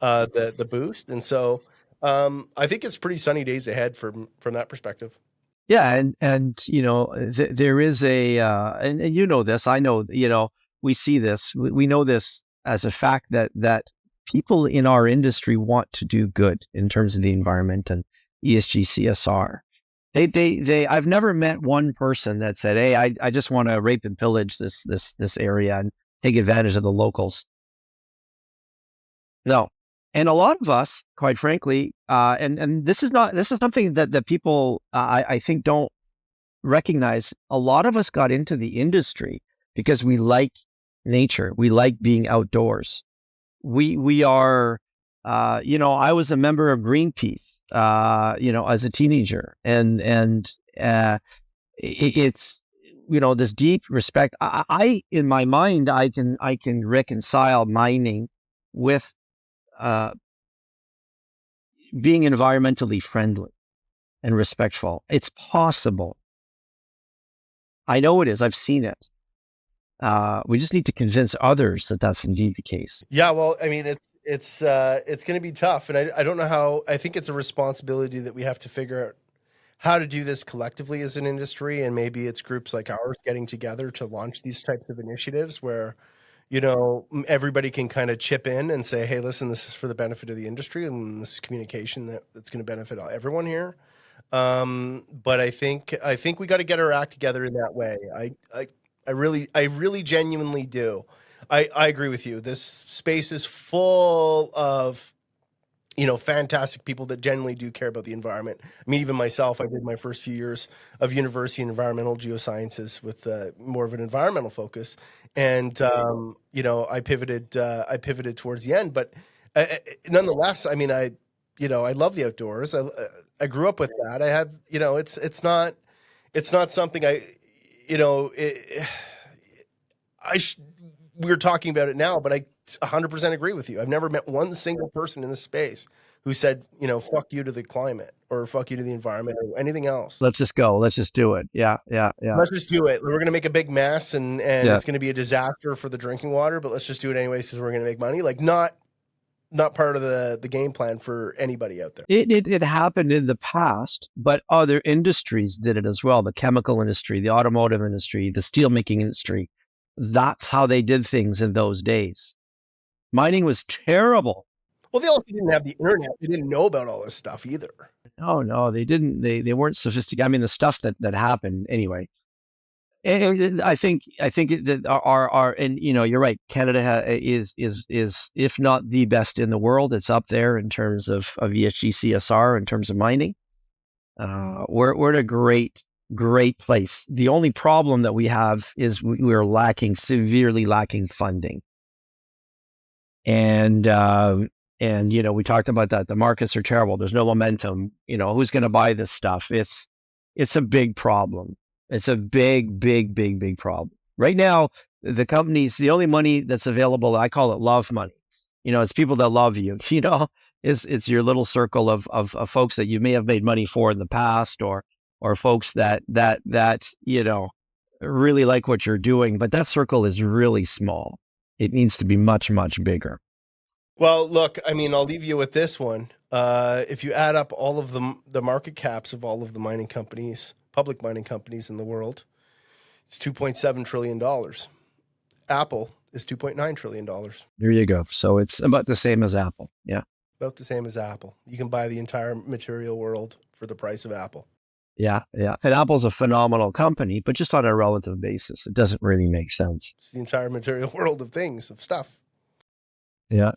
the boost. And so I think it's pretty sunny days ahead from that perspective. Yeah, and there is and this, I know, we see this, we know this as a fact that people in our industry want to do good in terms of the environment and ESG, CSR. I've never met one person that said, "Hey, I just want to rape and pillage this area and take advantage of the locals." No. And a lot of us, quite frankly, and this is something that people, I think, don't recognize. A lot of us got into the industry because we like nature. We like being outdoors. We are, I was a member of Greenpeace, as a teenager, and this deep respect. In my mind, I can reconcile mining with being environmentally friendly and respectful. It's possible. I know it is. I've seen it. We just need to convince others that that's indeed the case. Yeah, well, I mean, it's going to be tough, and I don't know how. I think it's a responsibility that we have to figure out how to do this collectively as an industry, and maybe it's groups like ours getting together to launch these types of initiatives where, everybody can kind of chip in and say, hey, listen, this is for the benefit of the industry, and this is communication that's going to benefit everyone here. But I think we got to get our act together in that way. I really genuinely do. I agree with you. This space is full of, fantastic people that genuinely do care about the environment. I mean, even myself, I did my first few years of university in environmental geosciences with more of an environmental focus. And, I pivoted towards the end, but nonetheless, I mean, I love the outdoors. I grew up with that. I have, it's not something we were talking about it now, but I 100% agree with you. I've never met one single person in this space who said, fuck you to the climate or fuck you to the environment or anything else. Let's just go. Let's just do it. Yeah. Let's just do it. We're going to make a big mess and it's going to be a disaster for the drinking water, but let's just do it anyways because we're going to make money. Like not part of the game plan for anybody out there. It happened in the past, but other industries did it as well. The chemical industry, the automotive industry, the steelmaking industry. That's how they did things in those days. Mining was terrible. Well, they also didn't have the internet. They didn't know about all this stuff either. No, they didn't. They weren't sophisticated. I mean, the stuff that happened anyway. And I think that our and you're right. Canada is if not the best in the world, it's up there in terms of ESG CSR in terms of mining. We're in a great place. The only problem that we have is we're severely lacking funding. And we talked about that. The markets are terrible. There's no momentum. Who's going to buy this stuff? It's a big problem. It's a big problem. Right now, the companies, the only money that's available, I call it love money. It's people that love you. It's your little circle of folks that you may have made money for in the past, or folks that really like what you're doing. But that circle is really small. It needs to be much bigger. Well, look, I mean, I'll leave you with this one. If you add up all of the market caps of all of the mining companies, public mining companies in the world, it's $2.7 trillion. Apple is $2.9 trillion. There you go. So it's about the same as Apple. Yeah. About the same as Apple. You can buy the entire material world for the price of Apple. Yeah. And Apple's a phenomenal company, but just on a relative basis, it doesn't really make sense. It's the entire material world of things, of stuff. Yeah.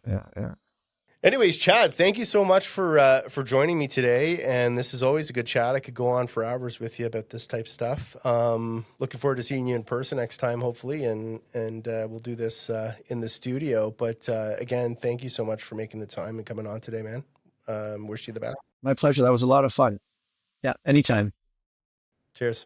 Anyways, Chad, thank you so much for joining me today. And this is always a good chat. I could go on for hours with you about this type of stuff. Looking forward to seeing you in person next time, hopefully, and we'll do this in the studio. But again, thank you so much for making the time and coming on today, man. Wish you the best. My pleasure. That was a lot of fun. Yeah, anytime. Cheers.